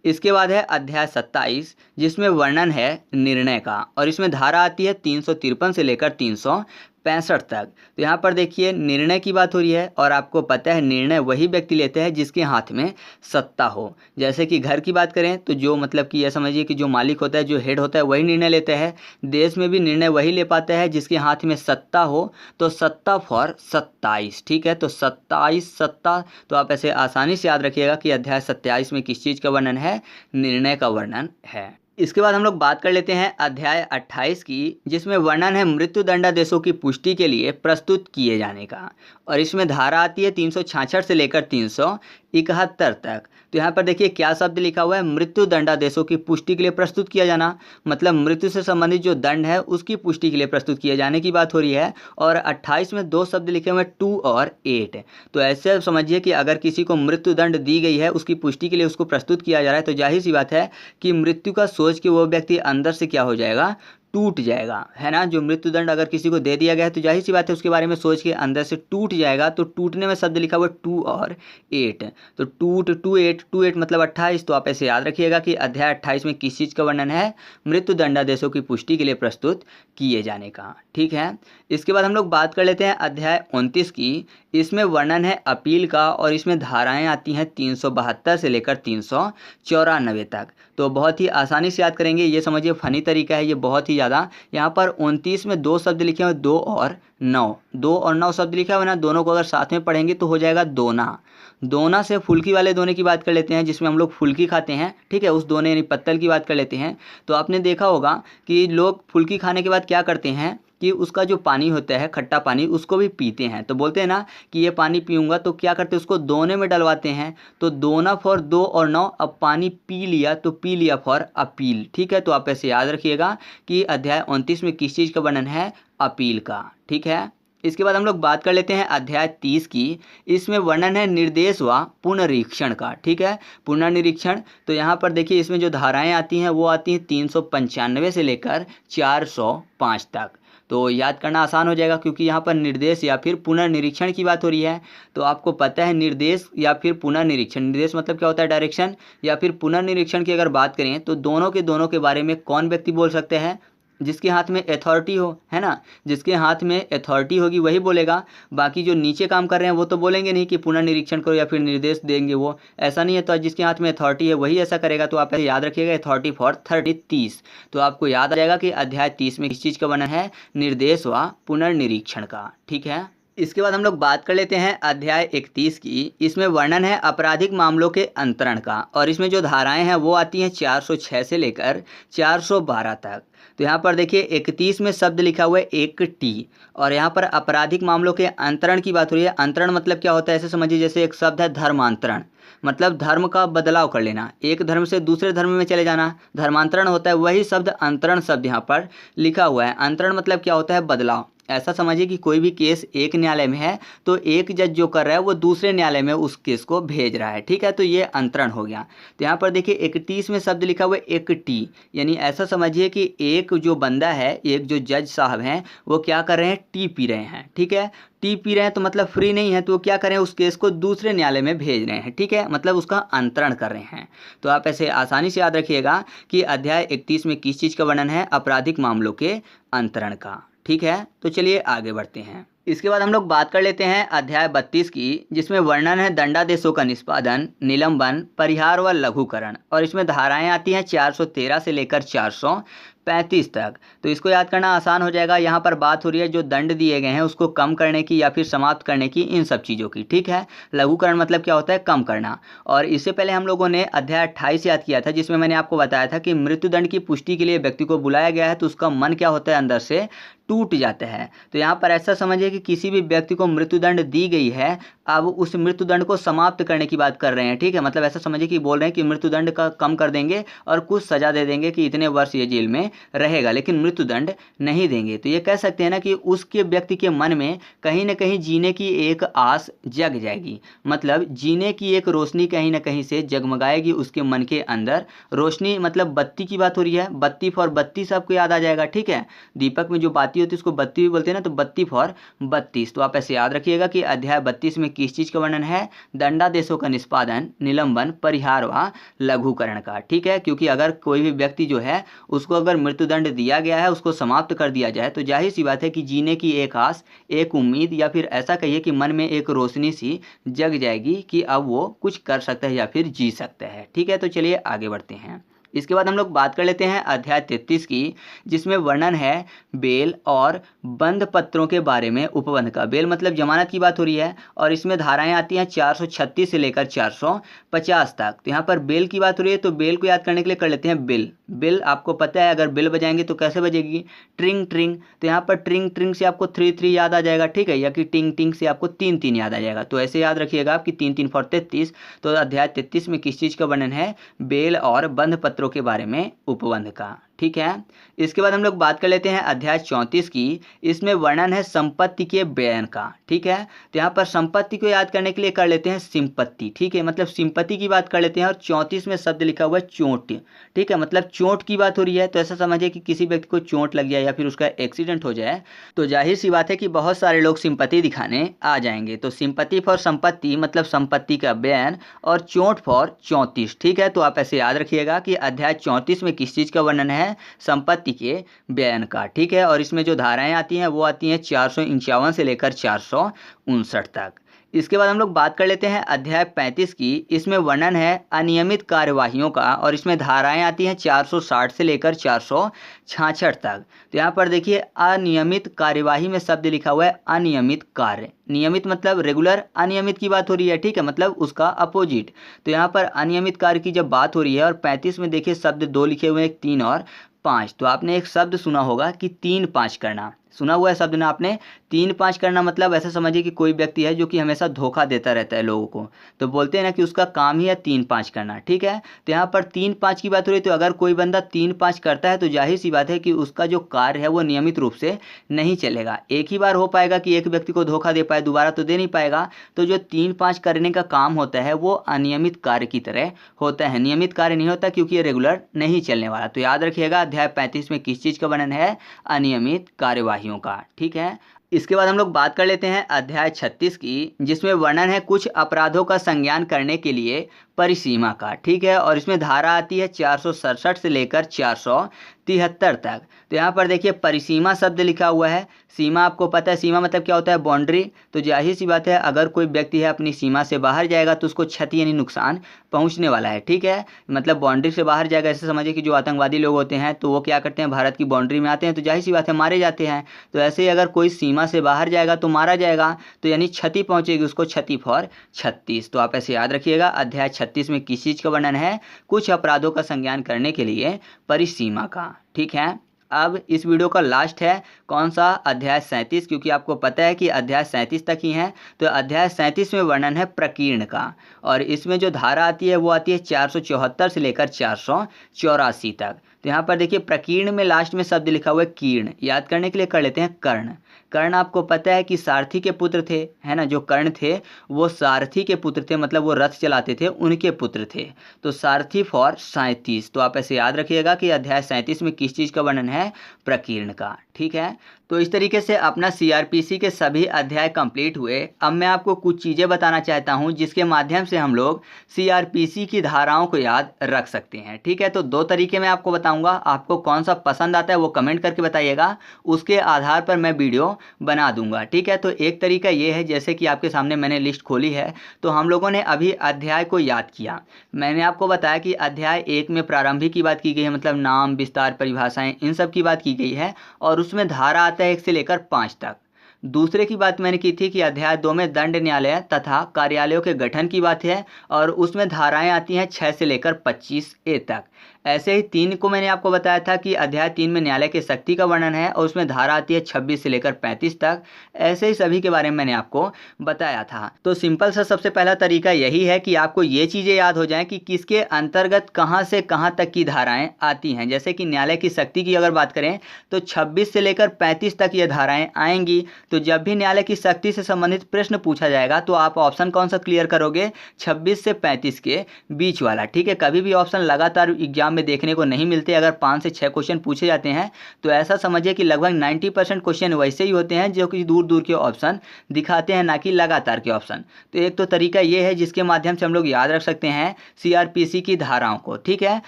इसके बाद है अध्याय 27, जिसमें वर्णन है निर्णय का। और इसमें धारा आती है 353 से लेकर 365 तक। तो यहाँ पर देखिए निर्णय की बात हो रही है और आपको पता है निर्णय वही व्यक्ति लेते हैं जिसके हाथ में सत्ता हो। जैसे कि घर की बात करें तो जो मतलब कि यह समझिए कि जो मालिक होता है, जो हेड होता है, वही निर्णय लेता है। देश में भी निर्णय वही ले पाता है जिसके हाथ में सत्ता हो। तो सत्ता फॉर 27, ठीक है। तो 27 सत्ता। तो आप ऐसे आसानी से याद रखिएगा कि अध्याय 27 में किस चीज़ का वर्णन है? निर्णय का वर्णन है। इसके बाद हम लोग बात कर लेते हैं अध्याय 28 की, जिसमें वर्णन है मृत्यु दंडादेशों की पुष्टि के लिए प्रस्तुत किए जाने का। और इसमें धारा आती है 366 से लेकर 371 तक। तो यहाँ पर देखिए क्या शब्द लिखा हुआ है? मृत्यु दंडादेशों की पुष्टि के लिए प्रस्तुत किया जाना, मतलब मृत्यु से संबंधित जो दंड है उसकी पुष्टि के लिए प्रस्तुत किए जाने की बात हो रही है। और 28 में दो शब्द लिखे हुए हैं, 2 और 8। तो ऐसे समझिए कि अगर किसी को मृत्यु दंड दी गई है, उसकी पुष्टि के लिए उसको प्रस्तुत किया जा रहा है, तो जाहिर सी बात है कि मृत्यु का सोच के वो व्यक्ति अंदर से क्या हो जाएगा? टूट जाएगा, है ना। जो मृत्युदंड अगर किसी को दे दिया गया है तो जाहिर सी बात है उसके बारे में सोच के अंदर से टूट जाएगा। तो टूटने में शब्द लिखा हुआ 2 और 8। तो टूट 2 8 मतलब 28। तो आप ऐसे याद रखिएगा कि अध्याय 28 में किस चीज़ का वर्णन है? मृत्यु दंडादेशों की पुष्टि के लिए प्रस्तुत किए जाने का, ठीक है। इसके बाद हम लोग बात कर लेते हैं अध्याय 29 की। इसमें वर्णन है अपील का और इसमें धाराएं आती हैं 372 से लेकर 394 तक। तो बहुत ही आसानी से याद करेंगे, ये समझिए फनी तरीका है ये बहुत ही ज़्यादा। यहाँ पर 29 में दो शब्द लिखे हुए 2 और 9। 2 और 9 शब्द लिखा हुआ है ना, दोनों को अगर साथ में पढ़ेंगे तो हो जाएगा दोना। दोना से फुल्की वाले दोने की बात कर लेते हैं, जिसमें हम लोग फुल्की खाते हैं, ठीक है, उस दोने यानी पत्तल की बात कर लेते हैं। तो आपने देखा होगा कि लोग फुल्की खाने के बाद क्या करते हैं कि उसका जो पानी होता है, खट्टा पानी, उसको भी पीते हैं। तो बोलते हैं ना कि ये पानी पीऊँगा, तो क्या करते हैं? उसको दोने में डलवाते हैं। तो दोना फॉर 2 और 9। अब पानी पी लिया तो पी लिया फॉर अपील, ठीक है। तो आप ऐसे याद रखिएगा कि अध्याय 29 में किस चीज़ का वर्णन है? अपील का, ठीक है। इसके बाद हम लोग बात कर लेते हैं अध्याय 30 की। इसमें वर्णन है निर्देश व पुनरीक्षण का, ठीक है, पुनर्निरीक्षण। तो यहाँ पर देखिए इसमें जो धाराएं आती हैं वो आती हैं 395 से लेकर 405 तक। तो याद करना आसान हो जाएगा क्योंकि यहाँ पर निर्देश या फिर पुनर्निरीक्षण की बात हो रही है। तो आपको पता है निर्देश या फिर पुनर्निरीक्षण, निर्देश मतलब क्या होता है? डायरेक्शन। या फिर पुनर्निरीक्षण की अगर बात करें तो दोनों के बारे में कौन व्यक्ति बोल सकते हैं? जिसके हाथ में अथॉरिटी हो, है ना। जिसके हाथ में अथॉरिटी होगी वही बोलेगा। बाकी जो नीचे काम कर रहे हैं वो तो बोलेंगे नहीं कि पुनर्निरीक्षण करो या फिर निर्देश देंगे, वो ऐसा नहीं है। तो जिसके हाथ में अथॉरिटी है वही ऐसा करेगा। तो आप याद रखिएगा अथॉरिटी फॉर 30। तो आपको याद आ जाएगा कि अध्याय 30 में किस चीज़ का वर्णन है? निर्देश व पुनर्निरीक्षण का, ठीक है। इसके बाद हम लोग बात कर लेते हैं अध्याय 31 की। इसमें वर्णन है आपराधिक मामलों के अंतरण का। और इसमें जो धाराएं हैं वो आती हैं 406 से लेकर 412 तक। तो यहाँ पर देखिए 31 में शब्द लिखा हुआ है 1T। और यहाँ पर आपराधिक मामलों के अंतरण की बात हो रही है। अंतरण मतलब क्या होता है? ऐसे समझिए जैसे एक शब्द है धर्मांतरण, मतलब धर्म का बदलाव कर लेना, एक धर्म से दूसरे धर्म में चले जाना, धर्मांतरण होता है। वही शब्द अंतरण शब्द यहाँ पर लिखा हुआ है। अंतरण मतलब क्या होता है? बदलाव। ऐसा समझिए कि कोई भी केस एक न्यायालय में है तो एक जज जो कर रहा है वो दूसरे न्यायालय में उस केस को भेज रहा है, ठीक है। तो ये अंतरण हो गया। तो यहाँ पर देखिए 31 में शब्द लिखा हुआ है 1T, यानी ऐसा समझिए कि एक जो बंदा है, एक जो जज साहब हैं, वो क्या कर रहे हैं? टी पी रहे हैं, ठीक है। टी पी रहे हैं तो मतलब फ्री नहीं है, तो वो क्या करें? उस केस को दूसरे न्यायालय में भेज रहे हैं, ठीक है, मतलब उसका अंतरण कर रहे हैं। तो आप ऐसे आसानी से याद रखिएगा कि अध्याय 31 में किस चीज़ का वर्णन है? आपराधिक मामलों के अंतरण का, ठीक है। तो चलिए आगे बढ़ते हैं। इसके बाद हम लोग बात कर लेते हैं अध्याय 32 की, जिसमें वर्णन है दंडादेशों का निष्पादन, निलंबन, परिहार व लघुकरण। और इसमें धाराएं आती हैं 413 से लेकर 435 तक। तो इसको याद करना आसान हो जाएगा। यहाँ पर बात हो रही है जो दंड दिए गए हैं उसको कम करने की या फिर समाप्त करने की, इन सब चीज़ों की। ठीक है, लघुकरण मतलब क्या होता है, कम करना। और इससे पहले हम लोगों ने अध्याय 28 याद किया था, जिसमें मैंने आपको बताया था कि मृत्युदंड की पुष्टि के लिए व्यक्ति को बुलाया गया है तो उसका मन क्या होता है, अंदर से टूट जाता है। तो यहाँ पर ऐसा समझिए कि किसी भी व्यक्ति को मृत्युदंड दी गई है, अब उस मृत्युदंड को समाप्त करने की बात कर रहे हैं। ठीक है, मतलब ऐसा समझिए कि बोल रहे हैं कि मृत्युदंड का कम कर देंगे और कुछ सजा दे देंगे कि इतने वर्ष ये जेल में रहेगा, लेकिन मृत्युदंड नहीं देंगे। तो ये कह सकते हैं ना कि उसके व्यक्ति के मन में कहीं ना कहीं जीने की एक आस जग जाएगी, मतलब जीने की एक रोशनी कहीं ना कहीं से जगमगाएगी उसके मन के अंदर। रोशनी मतलब बत्ती की बात हो रही है, बत्ती फॉर बत्ती सबको याद आ जाएगा। ठीक है, दीपक में जो बाती होती है उसको बत्ती भी बोलते हैं ना, तो बत्ती फॉर 32। तो आप ऐसे याद रखिएगा कि अध्याय 32 में किस चीज का वर्णन है, दंडादेशों का निष्पादन, निलंबन, परिहार व लघुकरण का। ठीक है, क्योंकि अगर कोई भी व्यक्ति जो है उसको अगर मृत्युदंड दिया गया है, उसको समाप्त कर दिया जाए, तो जाहिर सी बात है कि जीने की एक आस, एक उम्मीद, या फिर ऐसा कहिए कि मन में एक रोशनी सी जग जाएगी कि अब वो कुछ कर सकता है या फिर जी सकता है। ठीक है, तो चलिए आगे बढ़ते हैं। इसके बाद हम लोग बात कर लेते हैं अध्याय 33 की, जिसमें वर्णन है बेल और बंद पत्रों के बारे में, उपबंध का। बेल मतलब जमानत की बात हो रही है, और इसमें धाराएं आती हैं 436 से लेकर 450 तक। तो यहाँ पर बेल की बात हो रही है, तो बेल को याद करने के लिए कर लेते हैं बिल। बिल आपको पता है, अगर बिल बजाएंगे तो कैसे बजेगी, ट्रिंग ट्रिंग। तो यहाँ पर ट्रिंग ट्रिंग से आपको 3 याद आ जाएगा। ठीक है, या कि टिंग टिंग से आपको 3 याद आ जाएगा। तो ऐसे याद रखिएगा आप कि 3 फॉर 33। तो अध्याय 33 में किस चीज़ का वर्णन है, बेल और बंद पत्रों के बारे में, उपबंध का। ठीक है, इसके बाद हम लोग बात कर लेते हैं अध्याय 34 की। इसमें वर्णन है संपत्ति के व्ययन का। ठीक है, तो यहाँ पर संपत्ति को याद करने के लिए कर लेते हैं सिंपत्ति। ठीक है, मतलब सिंपत्ति की बात कर लेते हैं। और 34 में शब्द लिखा हुआ है चोट। ठीक है, मतलब चोट की बात हो रही है। तो ऐसा समझिए कि किसी व्यक्ति को चोट लग जाए या फिर उसका एक्सीडेंट हो जाए, तो जाहिर सी बात है कि बहुत सारे लोग सिंपत्ति दिखाने आ जाएंगे। तो सिंपत्ति फॉर संपत्ति मतलब संपत्ति का व्ययन, और चोट फॉर 34। ठीक है, तो आप ऐसे याद रखिएगा कि अध्याय 34 में किस चीज़ का वर्णन है, संपत्ति के व्ययन का। ठीक है, और इसमें जो धाराएं आती हैं वो आती हैं 451 से लेकर 459 तक। इसके बाद हम लोग बात कर लेते हैं अध्याय 35 की। इसमें वर्णन है अनियमित कार्यवाहियों का, और इसमें धाराएं आती हैं 460 से लेकर 466 तक। तो यहाँ पर देखिए अनियमित कार्यवाही में शब्द लिखा हुआ है अनियमित कार्य। नियमित मतलब रेगुलर, अनियमित की बात हो रही है। ठीक है, मतलब उसका अपोजिट। तो यहाँ पर अनियमित कार्य की जब बात हो रही है, और 35 में देखिए शब्द 2 लिखे हुए हैं, 3 और 5। तो आपने एक शब्द सुना होगा कि 3-5 करना, सुना हुआ है शब्द ना आपने, 3-5 करना। मतलब ऐसा समझिए कि कोई व्यक्ति है जो कि हमेशा धोखा देता रहता है लोगों को, तो बोलते हैं ना कि उसका काम ही है 3-5 करना। ठीक है, तो यहाँ पर 3-5 की बात हो रही है। तो अगर कोई बंदा 3-5 करता है तो जाहिर सी बात है कि उसका जो कार्य है वो नियमित रूप से नहीं चलेगा। एक ही बार हो पाएगा कि एक व्यक्ति को धोखा दे पाए, दोबारा तो दे नहीं पाएगा। तो जो 3-5 करने का काम होता है वो अनियमित कार्य की तरह होता है, नियमित कार्य नहीं होता, क्योंकि ये रेगुलर नहीं चलने वाला। तो याद रखिएगा अध्याय 35 में किस चीज़ का वर्णन है, अनियमित कार्यवाहियों का। ठीक है, इसके बाद हम लोग बात कर लेते हैं अध्याय 36 की, जिसमें वर्णन है कुछ अपराधों का संज्ञान करने के लिए परिसीमा का। ठीक है, और इसमें धारा आती है 467 से लेकर 473 तक। तो यहाँ पर देखिए परिसीमा शब्द लिखा हुआ है। सीमा आपको पता है, सीमा मतलब क्या होता है, बाउंड्री। तो जाहिर सी बात है अगर कोई व्यक्ति है अपनी सीमा से बाहर जाएगा तो उसको क्षति यानी नुकसान पहुँचने वाला है। ठीक है, मतलब बाउंड्री से बाहर जाएगा। ऐसे समझिए कि जो आतंकवादी लोग होते हैं तो वो क्या करते हैं, भारत की बाउंड्री में आते हैं, तो जाहिर सी बात है मारे जाते हैं। तो ऐसे ही अगर कोई सीमा से बाहर जाएगा तो मारा जाएगा, तो यानी क्षति पहुँचेगी उसको, क्षति फॉर 36। तो आप ऐसे याद रखिएगा अध्याय 36 में किस चीज़ का वर्णन है, कुछ अपराधों का संज्ञान करने के लिए परिसीमा का। ठीक है, अब इस वीडियो का लास्ट है कौन सा, अध्याय 37, क्योंकि आपको पता है कि अध्याय 37 तक ही है। तो अध्याय 37 में वर्णन है प्रकीर्ण का, और इसमें जो धारा आती है वो आती है 474 से लेकर 484 तक। तो यहाँ पर देखिए प्रकीर्ण में लास्ट में शब्द लिखा हुआ है कीर्ण। याद करने के लिए कर लेते हैं कर्ण। कर्ण आपको पता है कि सारथी के पुत्र थे, है ना, जो कर्ण थे वो सारथी के पुत्र थे, मतलब वो रथ चलाते थे, उनके पुत्र थे। तो सारथी फॉर 37। तो आप ऐसे याद रखिएगा कि अध्याय 37 में किस चीज़ का वर्णन है, प्रकीर्ण का। ठीक है। तो इस तरीके से अपना सीआरपीसी के सभी अध्याय कंप्लीट हुए। अब मैं आपको कुछ चीज़ें बताना चाहता हूं जिसके माध्यम से हम लोग सीआरपीसी की धाराओं को याद रख सकते हैं, ठीक है। तो दो तरीके मैं आपको बताऊंगा, आपको कौन सा पसंद आता है वो कमेंट करके बताइएगा, उसके आधार पर मैं वीडियो बना दूंगा, ठीक है। तो एक तरीका ये है, जैसे कि आपके सामने मैंने लिस्ट खोली है, तो हम लोगों ने अभी अध्याय को याद किया। मैंने आपको बताया कि अध्याय 1 में प्रारंभिक की बात की गई है, मतलब नाम, विस्तार, परिभाषाएं, इन सब की बात की गई है, और उसमें धारा आता है 1 से लेकर 5 तक। दूसरे की बात मैंने की थी कि अध्याय 2 में दंड न्यायालय तथा कार्यालयों के गठन की बात है, और उसमें धाराएं आती हैं 6 से लेकर 25A तक। ऐसे ही 3 को मैंने आपको बताया था कि अध्याय 3 में न्यायालय की शक्ति का वर्णन है, और उसमें धारा आती है 26 से लेकर 35 तक। ऐसे ही सभी के बारे में मैंने आपको बताया था। तो सिंपल सा सबसे पहला तरीका यही है कि आपको ये चीज़ें याद हो जाएं कि किसके अंतर्गत कहाँ से कहाँ तक की धाराएं आती हैं। जैसे कि न्यायालय की शक्ति की अगर बात करें तो 26 से लेकर 35 तक ये धाराएं आएंगी। तो जब भी न्यायालय की शक्ति से संबंधित प्रश्न पूछा जाएगा तो आप ऑप्शन कौन सा क्लियर करोगे, 26 से 35 के बीच वाला, ठीक है। कभी भी ऑप्शन लगातार एग्जाम में देखने को नहीं मिलते। अगर 5 से 6 क्वेश्चन पूछे जाते हैं तो ऐसा समझिए कि लगभग 90% क्वेश्चन वैसे ही होते हैं जो कि दूर दूर के ऑप्शन दिखाते हैं, ना कि लगातार के ऑप्शन। तो एक तो तरीका ये है जिसके माध्यम से हम लोग याद रख सकते हैं सीआरपीसी की धाराओं को, ठीक है।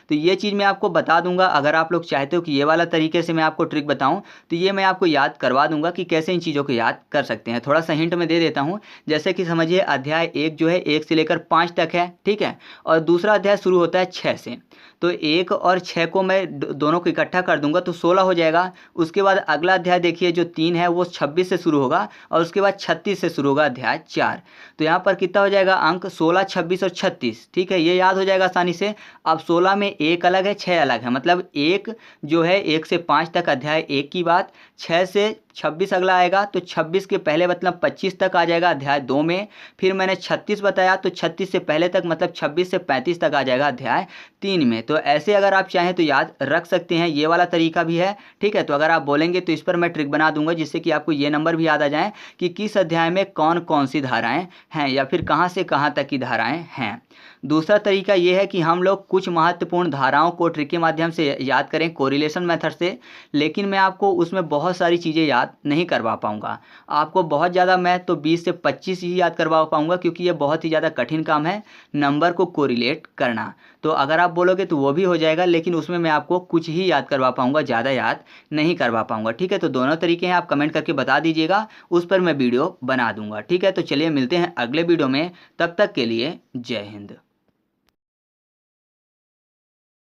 तो ये चीज़ मैं आपको बता दूंगा। अगर आप लोग चाहते हो कि ये वाला तरीके से मैं आपको ट्रिक बताऊं तो ये मैं आपको याद करवा दूंगा कि कैसे इन चीज़ों को याद कर सकते हैं। थोड़ा सा हिंट में दे देता हूं। जैसे कि समझिए अध्याय 1 जो है 1 से लेकर 5 तक है, ठीक है, और दूसरा अध्याय शुरू होता है 6 से। तो 1 और 6 को मैं दोनों को इकट्ठा कर दूंगा तो 16 हो जाएगा। उसके बाद अगला अध्याय देखिए जो 3 है वो 26 से शुरू होगा, और उसके बाद 36 से शुरू होगा अध्याय 4। तो यहाँ पर कितना हो जाएगा अंक, 16, 26 और 36, ठीक है। ये याद हो जाएगा आसानी से। अब 16 में 1 अलग है, 6 अलग है, मतलब 1 जो है 1 से 5 तक अध्याय 1 की बात, 6 से 26 अगला आएगा, तो 26 के पहले मतलब 25 तक आ जाएगा अध्याय 2 में। फिर मैंने 36 बताया तो 36 से पहले तक मतलब 26 से 35 तक आ जाएगा अध्याय 3 में। तो ऐसे अगर आप चाहें तो याद रख सकते हैं, ये वाला तरीका भी है, ठीक है। तो अगर आप बोलेंगे तो इस पर मैं ट्रिक बना दूंगा जिससे कि आपको ये नंबर भी याद आ जाए कि किस अध्याय में कौन कौन सी धाराएं हैं, या फिर कहाँ से कहाँ तक की धाराएं हैं। दूसरा तरीका यह है कि हम लोग कुछ महत्वपूर्ण धाराओं को ट्रिक के माध्यम से याद करें कोरिलेशन मेथड से, लेकिन मैं आपको उसमें बहुत सारी चीज़ें याद नहीं करवा पाऊंगा। आपको बहुत ज़्यादा मैं तो 20 से 25 ही याद करवा पाऊंगा, क्योंकि ये बहुत ही ज़्यादा कठिन काम है नंबर को कोरिलेट करना। तो अगर आप बोलोगे तो वो भी हो जाएगा, लेकिन उसमें मैं आपको कुछ ही याद करवा पाऊंगा, ज़्यादा याद नहीं करवा पाऊंगा, ठीक है। तो दोनों तरीके हैं, आप कमेंट करके बता दीजिएगा, उस पर मैं वीडियो बना दूंगा, ठीक है। तो चलिए मिलते हैं अगले वीडियो में, तब तक के लिए जय हिंद।